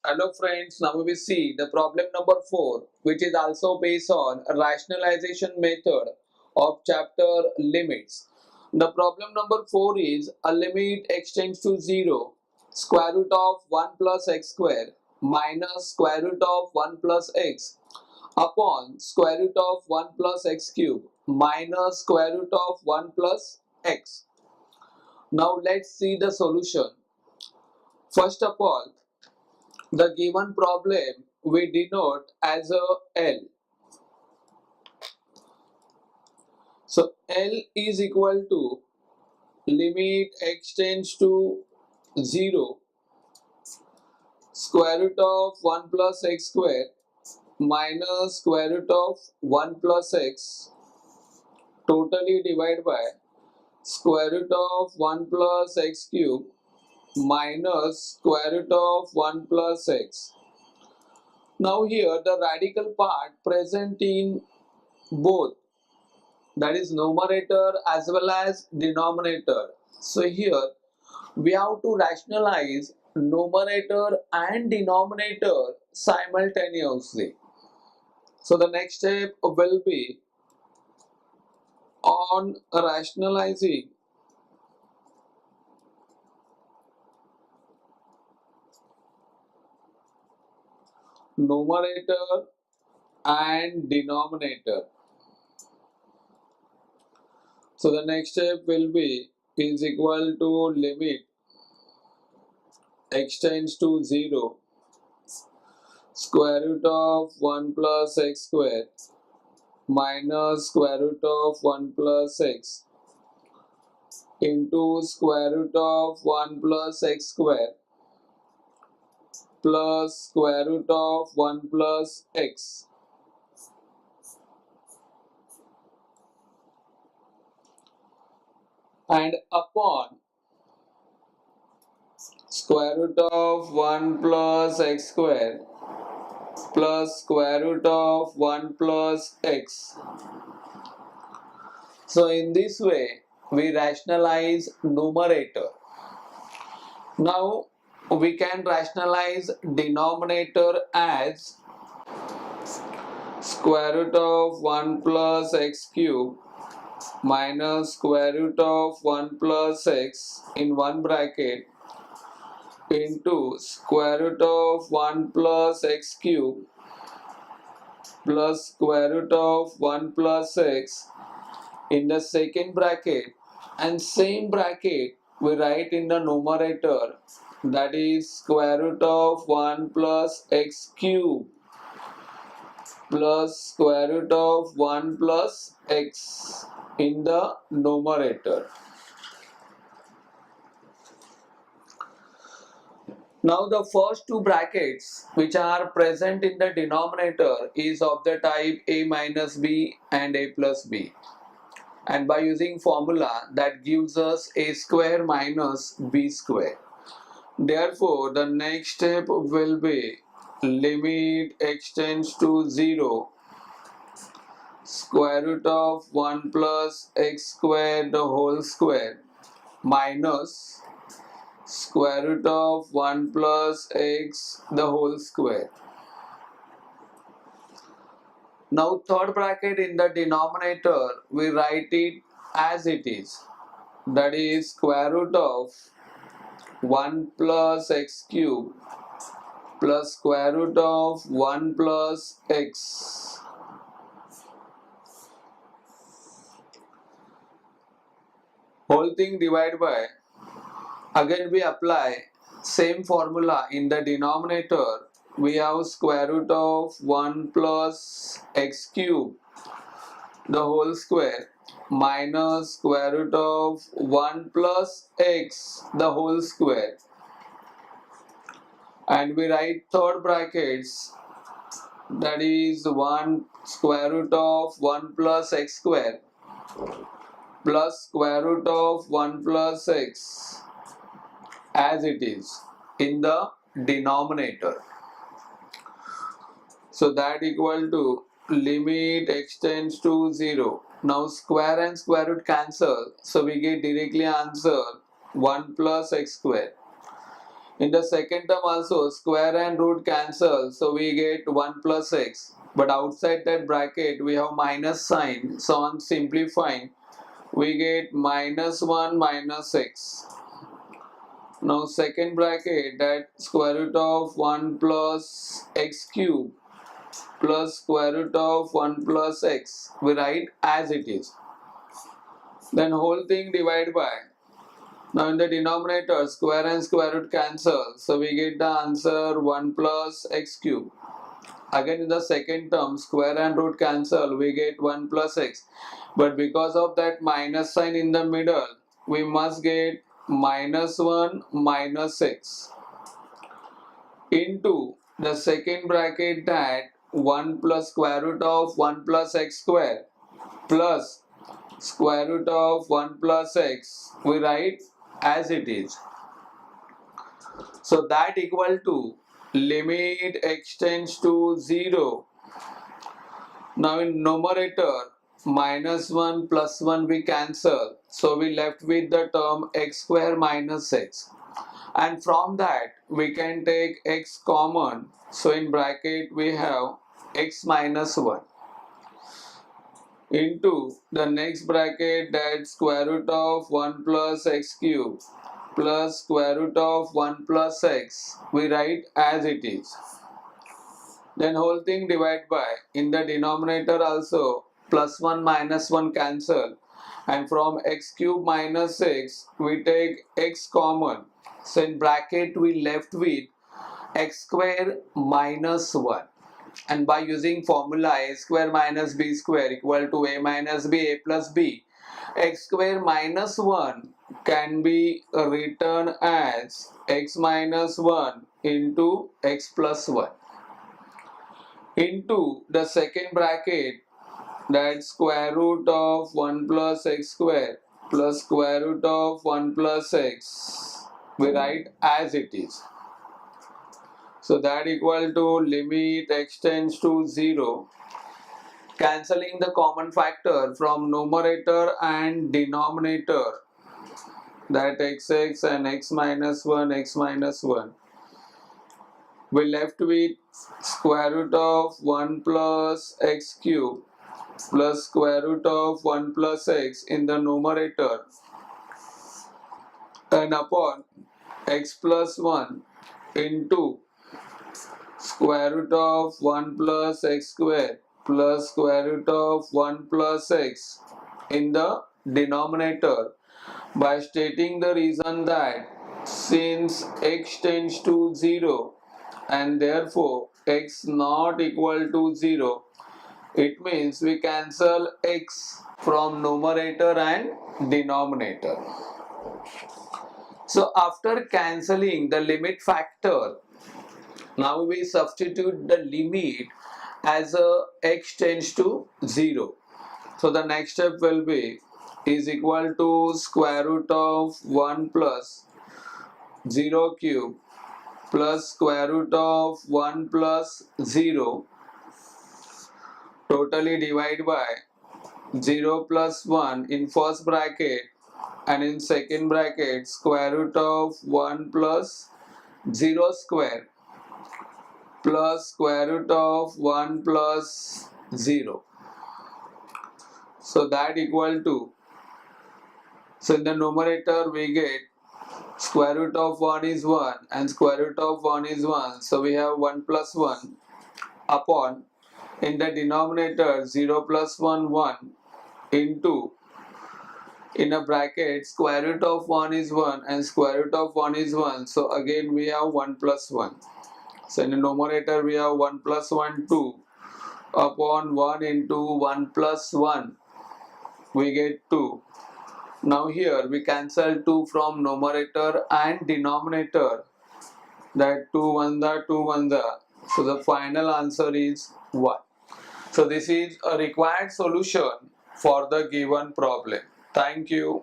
Hello friends, now we see the problem number 4, which is also based on a rationalization method of chapter limits. The problem number 4 is a limit extends to 0, square root of 1 plus x square minus square root of 1 plus x upon square root of 1 plus x cube minus square root of 1 plus x. Now let's see the solution. First of all, the given problem we denote as a L. So L is equal to limit x tends to 0, square root of 1 plus x square minus square root of 1 plus x totally divided by square root of 1 plus x cube minus square root of 1 plus x. Now here the radical part present in both, that is numerator as well as denominator. So here we have to rationalize numerator and denominator simultaneously. So the next step will be on rationalizing numerator and denominator. So the next step will be is equal to limit x tends to 0, square root of 1 plus x square minus square root of 1 plus x into square root of 1 plus x square plus square root of 1 plus x. And upon square root of 1 plus x square plus square root of 1 plus x. So in this way we rationalize numerator. Now we can rationalize denominator as square root of 1 plus x cube minus square root of 1 plus x in one bracket into square root of 1 plus x cube plus square root of 1 plus x in the second bracket, and same bracket we write in the numerator, that is square root of 1 plus x cube plus square root of 1 plus x in the numerator. Now the first two brackets which are present in the denominator is of the type a minus b and a plus b, and by using formula that gives us a square minus b square. Therefore the next step will be limit x tends to 0, square root of 1 plus x square the whole square minus square root of 1 plus x the whole square. Now third bracket in the denominator we write it as it is, that is square root of 1 plus x cube plus square root of 1 plus x. Whole thing divided by, again we apply same formula in the denominator. We have square root of 1 plus x cube the whole square minus square root of 1 plus x the whole square, and we write third brackets, that is 1 square root of 1 plus x square plus square root of 1 plus x as it is in the denominator. So that equal to limit x tends to 0. Now square and square root cancel, so we get directly answer 1 plus x square In the second term also square and root cancel, so we get 1 plus x. But outside that bracket we have minus sign, so on simplifying we get minus 1 minus x. Now second bracket, that square root of 1 plus x cube plus square root of 1 plus x, we write as it is. Then whole thing divide by. Now in the denominator square and square root cancel, so we get the answer 1 plus x cube. Again in the second term square and root cancel, we get 1 plus x. But because of that minus sign in the middle, we must get minus 1 minus x into the second bracket, that 1 plus square root of 1 plus x square plus square root of 1 plus x, we write as it is. So that equal to limit x tends to 0. Now in numerator minus 1 plus 1 we cancel, so we left with the term x square minus x, and from that we can take x common, so in bracket we have x minus 1 into the next bracket, that square root of 1 plus x cube plus square root of 1 plus x, we write as it is. Then whole thing divide by. In the denominator also plus 1 minus 1 cancel, and from x cube minus x we take x common, so in bracket we left with x square minus 1, and by using formula a square minus b square equal to a minus b, a plus b, x square minus 1 can be written as x minus 1 into x plus 1 into the second bracket, that square root of 1 plus x square plus square root of 1 plus x, we write as it is. So that equal to limit x tends to 0, cancelling the common factor from numerator and denominator, that xx and x minus 1, x minus 1. We left with square root of 1 plus x cube plus square root of 1 plus x in the numerator, and upon x plus 1 into square root of 1 plus x square plus square root of 1 plus x in the denominator, by stating the reason that since x tends to 0 and therefore x not equal to 0, it means we cancel x from numerator and denominator. So after cancelling the limit factor, now we substitute the limit as a x tends to 0. So the next step will be is equal to square root of 1 plus 0 cube plus square root of 1 plus 0 totally divide by 0 plus 1 in first bracket, and in second bracket square root of 1 plus 0 square plus square root of 1 plus 0. So that equal to, so in the numerator we get square root of 1 is 1 and square root of 1 is 1, so we have 1 plus 1 upon, in the denominator 0 plus 1 1 into, in a bracket square root of 1 is 1 and square root of 1 is 1, so again we have 1 plus 1. So in the numerator we have 1 plus 1 2 upon 1 into 1 plus 1, we get 2. Now here we cancel 2 from numerator and denominator, that 2 1 the 2 1 the, so the final answer is 1. So this is a required solution for the given problem. Thank you.